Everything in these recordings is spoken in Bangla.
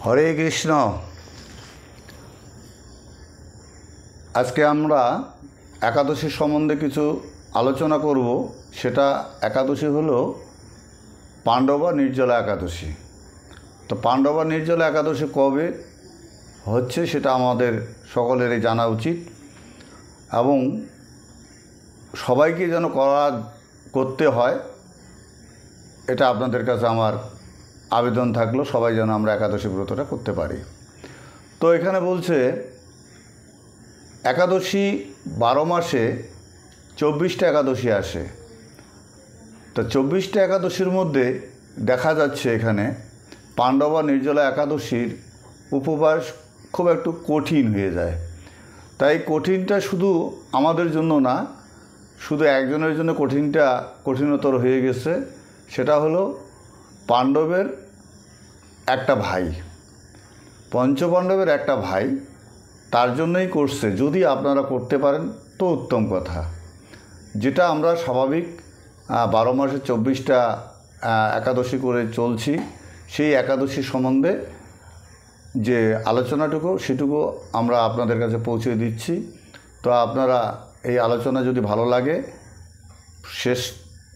হরে কৃষ্ণ। আজকে আমরা একাদশী সম্বন্ধে কিছু আলোচনা করব। সেটা একাদশী হলো পাণ্ডবা নির্জলা একাদশী। তো পাণ্ডবা নির্জলা একাদশী কবে হচ্ছে সেটা আমাদের সকলেরই জানা উচিত এবং সবাইকে যেন করতে হয় এটা আপনাদের কাছে আমার আবেদন থাকলো। সবাই যেন আমরা একাদশী ব্রতটা করতে পারি। তো এখানে বলছে একাদশী 12 মাসে 24টা একাদশী আসে। তো 24টা একাদশীর মধ্যে দেখা যাচ্ছে এখানে পাণ্ডবা নির্জলা একাদশীর উপবাস খুব একটু কঠিন হয়ে যায়। তাই কঠিনটা শুধু আমাদের জন্য না, শুধু একজনের জন্য কঠিনতর হয়ে গেছে। সেটা হলো পাণ্ডবের একটা ভাই, পঞ্চপাণ্ডবের একটা ভাই, তার জন্যই করছে। যদি আপনারা করতে পারেন তো উত্তম কথা। যেটা আমরা স্বাভাবিক 12 মাসে 24টা একাদশী করে চলছি, সেই একাদশী সম্বন্ধে যে আলোচনাটুকু সেটুকু আমরা আপনাদের কাছে পৌঁছে দিচ্ছি। তো আপনারা এই আলোচনা যদি ভালো লাগে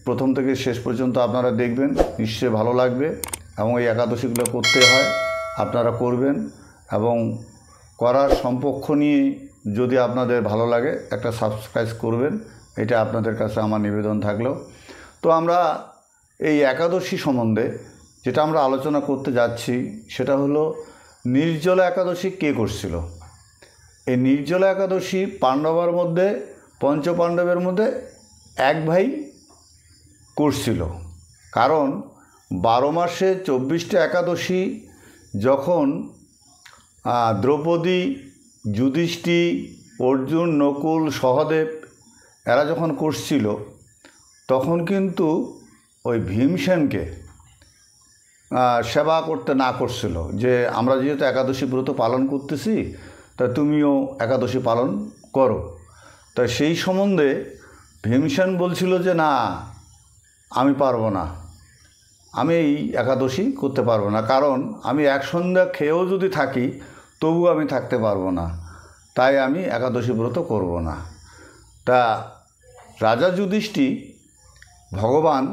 প্রথম থেকে শেষ পর্যন্ত আপনারা দেখবেন, নিশ্চয়ই ভালো লাগবে। এবং এই একাদশীগুলো করতে হয়, আপনারা করবেন এবং করার সম্পক্ষ নিয়ে যদি আপনাদের ভালো লাগে একটা সাবস্ক্রাইব করবেন, এটা আপনাদের কাছে আমার নিবেদন থাকলো। তো আমরা এই একাদশী সম্বন্ধে যেটা আমরা আলোচনা করতে যাচ্ছি সেটা হলো নির্জলা একাদশী কে করছিল। এই নির্জলা একাদশী পাণ্ডবার মধ্যে, পঞ্চপাণ্ডবের মধ্যে এক ভাই করছিল। কারণ 12 মাসে 24টা একাদশী যখন দ্রৌপদী, যুধিষ্ঠির, অর্জুন, নকুল, সহদেব এরা যখন করছিল তখন কিন্তু ওই ভীমসেনকে সেবা করতে না করছিল যে আমরা যেহেতু একাদশী ব্রত পালন করতেছি তা তুমিও একাদশী পালন করো। তা সেই সম্বন্ধে ভীমসেন বলছিল যে না, আমি পারবো না, আমি এই একাদশী করতে পারবো না, কারণ আমি এক সন্ধ্যা খেয়েও যদি থাকি তবু আমি থাকতে পারবো না, তাই আমি একাদশী ব্রত করব না। তা রাজা যুধিষ্ঠির ভগবান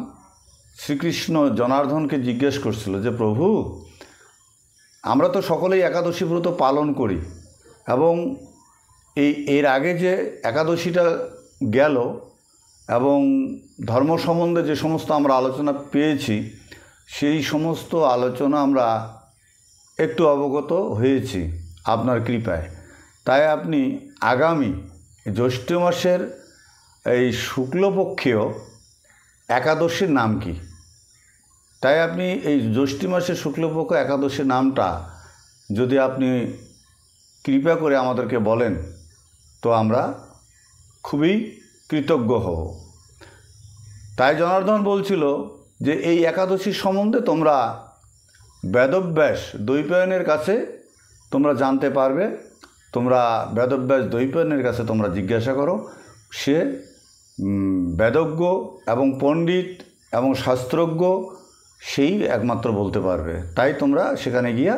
শ্রীকৃষ্ণ জনার্দনকে জিজ্ঞেস করছিল যে প্রভু, আমরা তো সকলেই একাদশী ব্রত পালন করি এবং এর আগে যে একাদশীটা গেল এবং ধর্ম সম্বন্ধে যে সমস্ত আমরা আলোচনা পেয়েছি সেই সমস্ত আলোচনা আমরা একটু অবগত হয়েছি আপনার কৃপায়। তাই আপনি আগামী জ্যৈষ্ঠ মাসের এই শুক্লপক্ষীয় একাদশীর নাম কি? তাই আপনি এই জ্যৈষ্ঠ মাসের শুক্লপক্ষ একাদশীর নামটা যদি আপনি কৃপা করে আমাদেরকে বলেন তো আমরা খুবই কৃতজ্ঞ হব। তাই জনার্দন বলছিল যে এই একাদশীর সম্বন্ধে তোমরা বেদব্যাস দ্বৈপায়নের কাছে তোমরা জানতে পারবে। তোমরা বেদব্যাস দ্বৈপায়নের কাছে তোমরা জিজ্ঞাসা করো, সে বেদজ্ঞ এবং পণ্ডিত এবং শাস্ত্রজ্ঞ, সেই একমাত্র বলতে পারবে। তাই তোমরা সেখানে গিয়া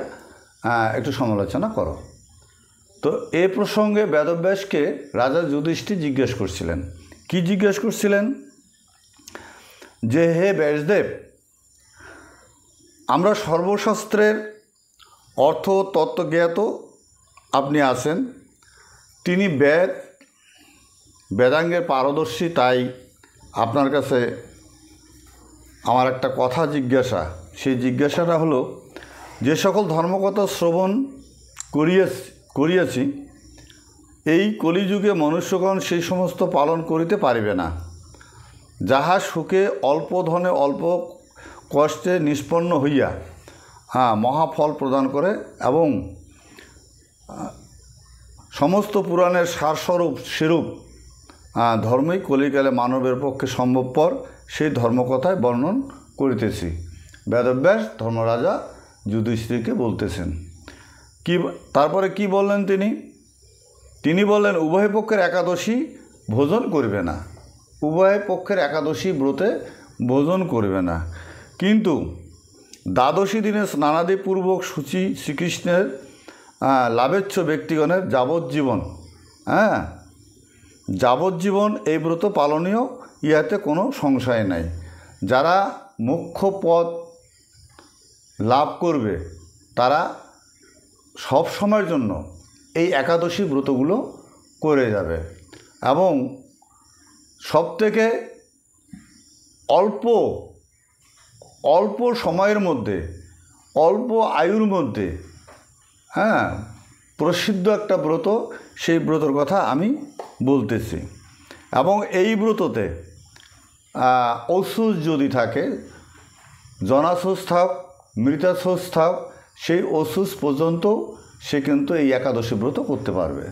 একটু সমালোচনা করো। তো এ প্রসঙ্গে বেদব্যাসকে রাজা যুধিষ্ঠির জিজ্ঞেস করছিলেন। কি জিজ্ঞেস করছিলেন? যে হে ব্যাসদেব, আমরা সর্বশাস্ত্রের অর্থ তত্ত্বজ্ঞাত আপনি আছেন, তিনি বেদাঙ্গের পারদর্শী। তাই আপনার কাছে আমার একটা কথা জিজ্ঞাসা। সেই জিজ্ঞাসাটা হলো, যে সকল ধর্মকথা শ্রবণ করিয়াছি এই কলিযুগে মনুষ্যগণ সেই সমস্ত পালন করিতে পারিবে না, যাহা সুখে অল্প ধনে অল্প কষ্টে নিষ্পন্ন হইয়া মহাফল প্রদান করে এবং সমস্ত পুরাণের সারস্বরূপ সেরূপ ধর্মই কলিকালে মানবের পক্ষে সম্ভবপর, সেই ধর্মকথায় বর্ণন করিতেছি। বেদব্যাস ধর্মরাজা যুধিষ্ঠিরকে বলতেছেন। তারপরে কি বললেন তিনি বললেন উভয় পক্ষের একাদশী ভোজন করবে না, উভয় পক্ষের একাদশী ব্রতে ভোজন করবে না। কিন্তু দ্বাদশী দিনে স্নানাদিপূর্বক সূচি শ্রীকৃষ্ণের লাভেচ্ছ ব্যক্তিগণের যাবজ্জীবন যাবজ্জীবন এই ব্রত পালনীয়, ইহাতে কোনো সংশয় নাই। যারা মোক্ষ পদ লাভ করবে তারা সব সময়ের জন্য এই একাদশী ব্রতগুলো করে যাবে। এবং সবথেকে অল্প সময়ের মধ্যে, অল্প আয়ুর মধ্যে প্রসিদ্ধ একটা ব্রত, সেই ব্রতর কথা আমি বলতেছি। এবং এই ব্রততে অসুস যদি থাকে, জনাসুস থাক, মৃতাসুস থাক, সেই অসুস পর্যন্ত সে কিন্তু এই একাদশী ব্রত করতে পারবে,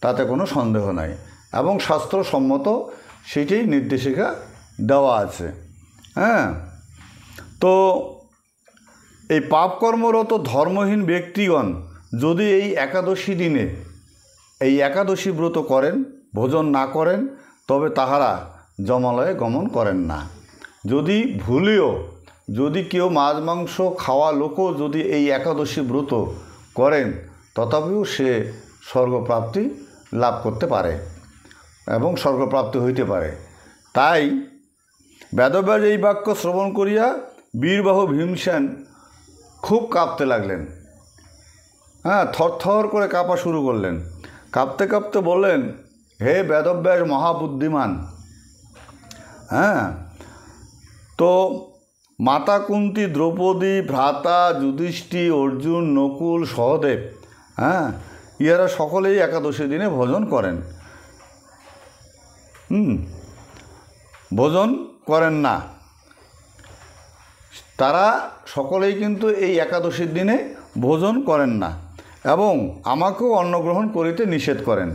তাতে কোনো সন্দেহ নাই। এবং শাস্ত্রসম্মত সেটাই নির্দেশিকা দেওয়া আছে। তো এই পাপকর্মরত ধর্মহীন ব্যক্তিগণ যদি এই একাদশী দিনে এই একাদশী ব্রত করেন, ভোজন না করেন, তবে তাহারা যমালয়ে গমন করেন না। যদি ভুলেও যদি কেউ মাছ মাংস খাওয়া লোকও যদি এই একাদশী ব্রত করেন, তথাপিও সে স্বর্গপ্রাপ্তি লাভ করতে পারে এবং স্বর্গপ্রাপ্তি হইতে পারে। তাই বেদব্যাস এই বাক্য শ্রবণ করিয়া বীরবাহু ভীমসেন খুব কাঁপতে লাগলেন। থরথর করে কাঁপা শুরু করলেন। কাঁপতে কাঁপতে বললেন, হে বেদব্যাস মহাবুদ্ধিমান, তো মাতা কুন্তী, দ্রৌপদী, ভ্রাতা যুধিষ্ঠির, অর্জুন, নকুল, সহদেব, ইহারা সকলেই একাদশী দিনে ভোজন করেন, ভোজন করেন না। তারা সকলেই কিন্তু এই একাদশীর দিনে ভোজন করেন না এবং আমাকেও অন্নগ্রহণ করিতে নিষেধ করেন।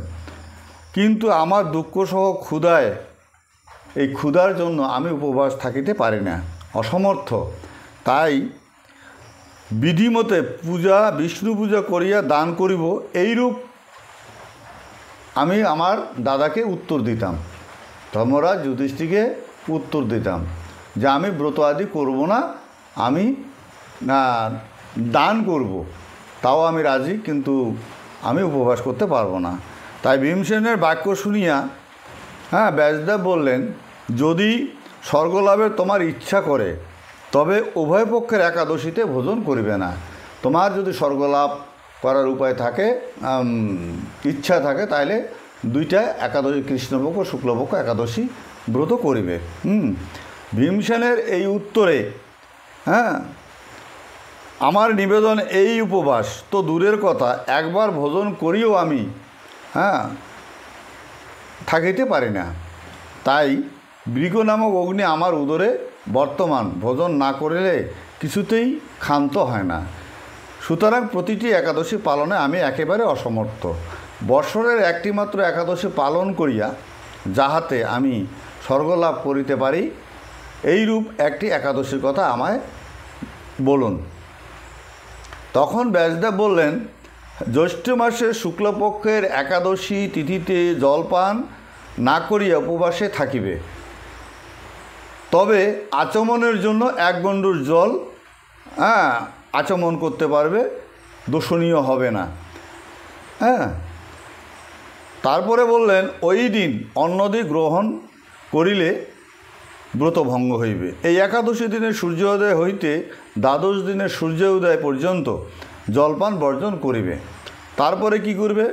কিন্তু আমার দুঃখসহ ক্ষুধায়, এই ক্ষুধার জন্য আমি উপবাস থাকিতে পারি না, অসমর্থ। তাই বিধিমতে পূজা, বিষ্ণু পূজা করিয়া দান করিব, এইরূপ আমি আমার দাদাকে উত্তর দিতাম, ধর্মরাজ যুধিষ্ঠিরকে উত্তর দিতাম যে আমি ব্রত আদি করব না, আমি দান করব, তাও আমি রাজি, কিন্তু আমি উপবাস করতে পারবো না। তাই ভীমসেনের বাক্য শুনিয়া ব্যাসদেব বললেন, যদি স্বর্গলাভের তোমার ইচ্ছা করে তবে উভয় পক্ষের একাদশীতে ভোজন করিবে না। তোমার যদি স্বর্গলাভ করার উপায় থাকে, ইচ্ছা থাকে, তাহলে দুইটা একাদশী, কৃষ্ণপক্ষ শুক্লপক্ষ একাদশী ব্রত করিবে। ভীমসেনের এই উত্তরে আমার নিবেদন, এই উপবাস তো দূরের কথা, একবার ভোজন করিও আমি থাকিতে পারি না। তাই বৃগ নামক অগ্নি আমার উদরে বর্তমান, ভোজন না করিলে কিছুতেই ক্ষান্ত হয় না। সুতরাং প্রতিটি একাদশী পালনে আমি একেবারে অসমর্থ। বৎসরের একটি মাত্র একাদশী পালন করিয়া যাহাতে আমি স্বর্গলাভ করিতে পারি, এইরূপ একটি একাদশীর কথা আমায় বলুন। তখন ব্যাসদেব বললেন, জ্যৈষ্ঠ মাসের শুক্লপক্ষের একাদশী তিথিতে জলপান না করিয়া উপবাসে থাকিবে, তবে আচমনের জন্য 1 গণ্ডূর জল আচমন করতে পারবে, দোষণীয় হবে না। তারপরে বললেন, ওই দিন অন্নদি গ্রহণ করিলে ব্রতভঙ্গ হইবে। এই একাদশী দিনের সূর্যোদয় হইতে দ্বাদশ দিনের সূর্যোদয় পর্যন্ত জলপান বর্জন করিবে। তারপরে কি করবে?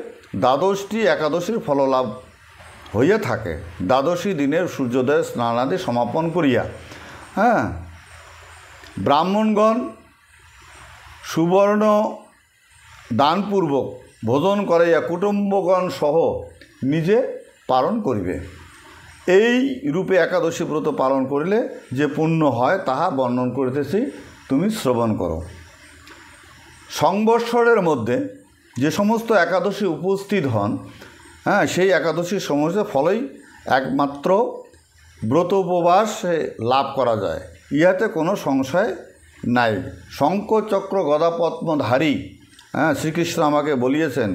দ্বাদশটি একাদশীর ফললাভ হইয়া থাকে। দ্বাদশী দিনের সূর্যোদয় স্নানাদি সমাপন করিয়া ব্রাহ্মণগণ সুবর্ণ দানপূর্বক ভোজন করাইয়া কুটুম্বগণ সহ নিজে পালন করিবে। এই রূপে একাদশী ব্রত পালন করিলে যে পুণ্য হয় তাহা বর্ণন করিতেছি, তুমি শ্রবণ করো। সংবৎসরের মধ্যে যে সমস্ত একাদশী উপস্থিত হন, সেই একাদশীর সমস্ত ফলেই একমাত্র ব্রত উপবাসে লাভ করা যায়, ইহাতে কোনো সংশয় নাই। শঙ্খ চক্র গদা পদ্মধারী শ্রীকৃষ্ণ আমাকে বলিয়েছেন,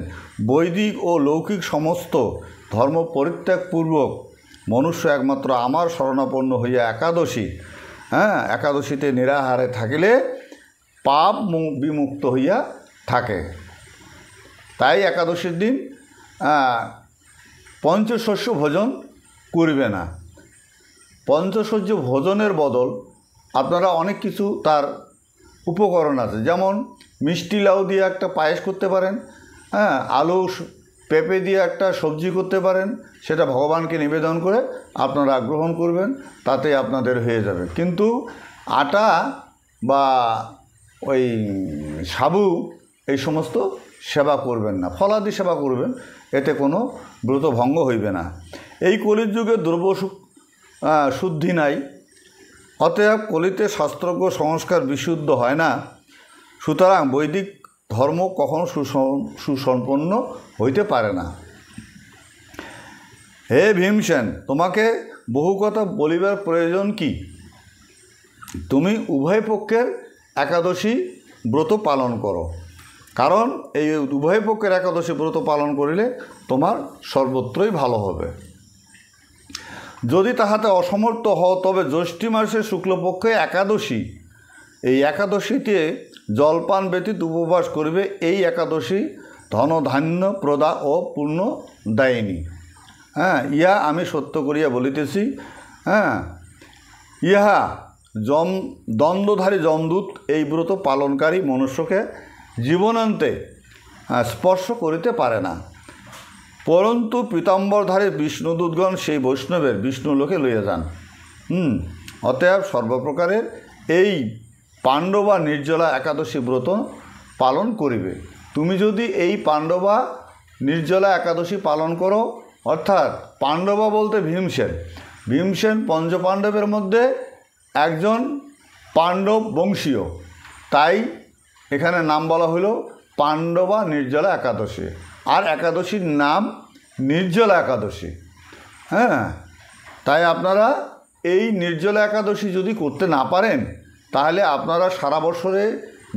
বৈদিক ও লৌকিক সমস্ত ধর্ম পরিত্যাগপূর্বক মনুষ্য একমাত্র আমার শরণাপন্ন হইয়া একাদশীতে নিরাহারে থাকিলে পাপ বিমুক্ত হইয়া থাকে। তাই একাদশীর দিন পঞ্চশস্য ভোজন করবে না। পঞ্চশস্য ভোজনের বদল আপনারা অনেক কিছু তার উপকরণ আছে, যেমন মিষ্টি লাউ দিয়ে একটা পায়েস করতে পারেন, আলু পেঁপে দিয়ে একটা সবজি করতে পারেন, সেটা ভগবানকে নিবেদন করে আপনারা গ্রহণ করবেন, তাতে আপনাদের হয়ে যাবে। কিন্তু আটা বা ওই সাবু এই সমস্ত সেবা করবেন না, ফলাদি সেবা করবেন, এতে কোনো ব্রত ভঙ্গ হইবে না। এই কলির যুগে দ্রব্য শুদ্ধি নাই, অতএব কলিতে শাস্ত্রজ্ঞ সংস্কার বিশুদ্ধ হয় না। সুতরাং বৈদিক ধর্ম কখনো সুসম্পন্ন হইতে পারে না। হে ভীমসেন, তোমাকে বহু কথা বলিবার প্রয়োজন কি? তুমি উভয় পক্ষের একাদশী ব্রত পালন করো, কারণ এই উভয় পক্ষের একাদশী ব্রত পালন করিলে তোমার সর্বত্রই ভালো হবে। যদি তাহাতে অসমর্থ হও, তবে জ্যৈষ্ঠী মাসের শুক্লপক্ষে একাদশী, এই একাদশীতে জলপান ব্যতীত উপবাস করিবে। এই একাদশী ধনধান্য প্রদা ও পূর্ণ দায়িনী। ইহা আমি সত্য করিয়া বলিতেছি। ইহা দ্বন্দ্বধারী যমদূত এই ব্রত পালনকারী মনুষ্যকে জীবনান্তে স্পর্শ করিতে পারে না, পরন্তু পীতাম্বরধারী বিষ্ণুদূতগণ সেই বৈষ্ণবের বিষ্ণুলোকে লইয়া যান। অতএব সর্বপ্রকারের এই পাণ্ডবা নির্জলা একাদশী ব্রত পালন করিবে। তুমি যদি এই পাণ্ডবা নির্জলা একাদশী পালন করো, অর্থাৎ পাণ্ডবা বলতে ভীমসেন পঞ্চপাণ্ডবের মধ্যে একজন পাণ্ডব বংশীয়, তাই এখানে নাম বলা হলো পাণ্ডবা নির্জলা একাদশী। আর একাদশীর নাম নির্জলা একাদশী। তাই আপনারা এই নির্জলা একাদশী যদি করতে না পারেন, তাহলে আপনারা সারা বছরে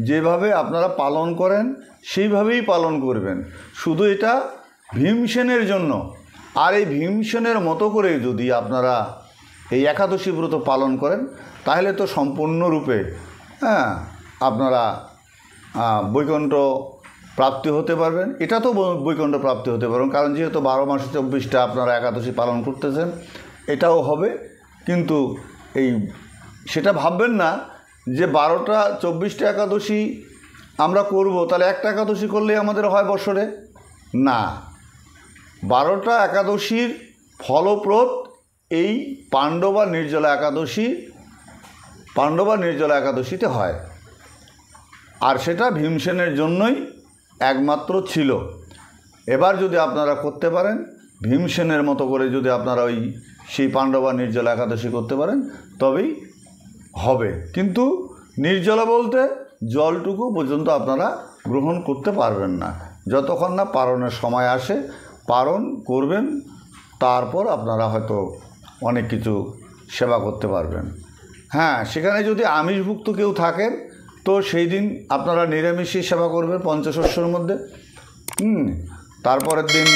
যেভাবে আপনারা পালন করেন সেইভাবেই পালন করবেন। শুধু এটা ভীমসেনের জন্য। আর এই ভীমসেনের মতো করে যদি আপনারা এই একাদশী ব্রত পালন করেন, তাহলে তো সম্পূর্ণরূপে আপনারা বৈকুণ্ঠ প্রাপ্তি হতে পারবেন। এটা তো বৈকুণ্ঠ প্রাপ্তি হতে পারবেন, কারণ যেহেতু 12 মাসে 24টা আপনারা একাদশী পালন করতেছেন, এটাও হবে। কিন্তু সেটা ভাববেন না যে 12টা 24টা একাদশী আমরা করব, তাহলে একটা একাদশী করলেই আমাদের হয় বছরে। না, 12টা একাদশীর ফলপ্রদ এই পাণ্ডবা নির্জলা একাদশীতে হয়। আর সেটা ভীমসেনের জন্যই একমাত্র ছিল। এবার যদি আপনারা করতে পারেন, ভীমসেনের মতো করে যদি আপনারা সেই পাণ্ডবা নির্জলা একাদশী করতে পারেন, তবেই হবে। কিন্তু নির্জলা বলতে জলটুকু পর্যন্ত আপনারা গ্রহণ করতে পারবেন না, যতক্ষণ না পারণের সময় আসে। পারণ করবেন, তারপর আপনারা হয়তো অনেক কিছু সেবা করতে পারবেন। সেখানে যদি আমিষভুক্ত কেউ থাকেন, তো সেই দিন আপনারা নিরামিষই সেবা করবেন পঞ্চশস্যর মধ্যে। তারপরের দিন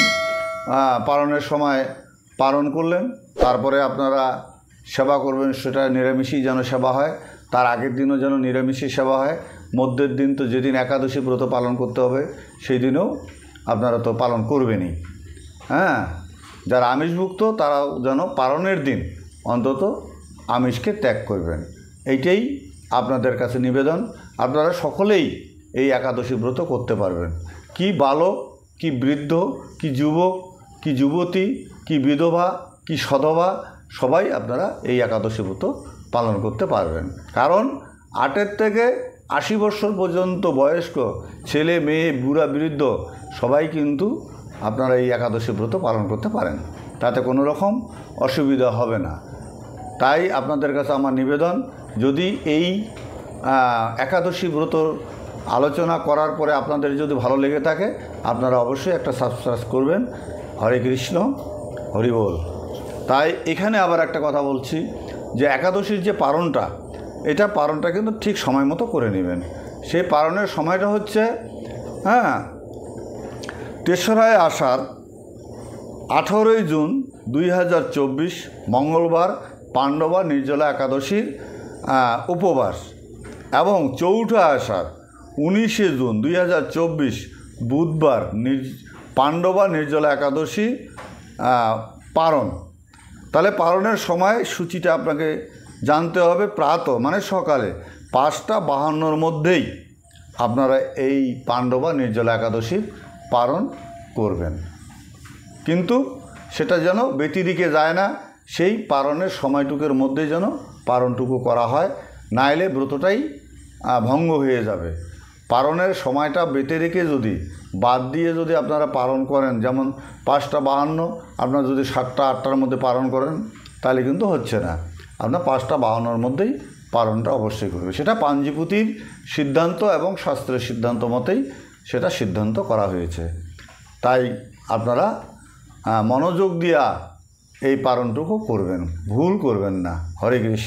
পারণের সময় পারণ করলেন, তারপরে আপনারা সেবা করবেন, সেটা নিরামিষই যেন সেবা হয়। তার আগের দিনও যেন নিরামিষই সেবা হয়। মধ্যের দিন তো যেদিন একাদশী ব্রত পালন করতে হবে, সেই দিনও আপনারা তো পালন করবেনই। যারা আমিষভুক্ত তারাও যেন পালনের দিন অন্তত আমিষকে ত্যাগ করবেন। এইটাই আপনাদের কাছে নিবেদন। আপনারা সকলেই এই একাদশী ব্রত করতে পারবেন। কি বালক, কি বৃদ্ধ, কি যুবক, কি যুবতী, কি বিধবা, কি সধবা, সবাই আপনারা এই একাদশী ব্রত পালন করতে পারবেন। কারণ 8 থেকে 80 বছর পর্যন্ত বয়স্ক ছেলে মেয়ে বুড়া বৃদ্ধ সবাই কিন্তু আপনারা এই একাদশী ব্রত পালন করতে পারেন, তাতে কোনো রকম অসুবিধা হবে না। তাই আপনাদের কাছে আমার নিবেদন, যদি এই একাদশী ব্রত আলোচনা করার পরে আপনাদের যদি ভালো লেগে থাকে, আপনারা অবশ্যই একটা সাবস্ক্রাইব করবেন। হরে কৃষ্ণ, হরি বল। তাই এখানে আবার একটা কথা বলছি যে একাদশীর যে পারণটা কিন্তু ঠিক সময় মতো করে নেবেন। সেই পারণের সময়টা হচ্ছে 3রা আষাঢ় 18ই জুন 2024 মঙ্গলবার পাণ্ডবা নির্জলা একাদশীর উপবাস। এবং চৌঠা আষাঢ় 19শে জুন 2024 বুধবার পাণ্ডবা নির্জলা একাদশী পারণ। তাহলে পারণের সময় সূচিটা আপনাকে জানতে হবে। প্রাতঃ মানে সকালে 5:52 মধ্যেই আপনারা এই পাণ্ডবা নির্জলা একাদশীর পারণ করবেন, কিন্তু সেটা যেন ব্যতিরেকে যায় না, সেই পারণের সময়টুকুর মধ্যে যেন পারণটুকু করা হয়, নাইলে ব্রতটাই ভঙ্গ হয়ে যাবে। পারণের সময়টা বেঁধে রেখে যদি বাদ দিয়ে যদি আপনারা পালন করেন, যেমন 5:52 আপনারা যদি 7টা-8টার মধ্যে পালন করেন তাহলে কিন্তু হচ্ছে না। আপনার 5:52 মধ্যেই পালনটা অবশ্যই করবে। সেটা পাঞ্জিপুতির সিদ্ধান্ত এবং শাস্ত্রের সিদ্ধান্ত মতেই সেটা সিদ্ধান্ত করা হয়েছে। তাই আপনারা মনোযোগ দিয়া এই পালনটুকু করবেন, ভুল করবেন না। হরে কৃষ্ণ।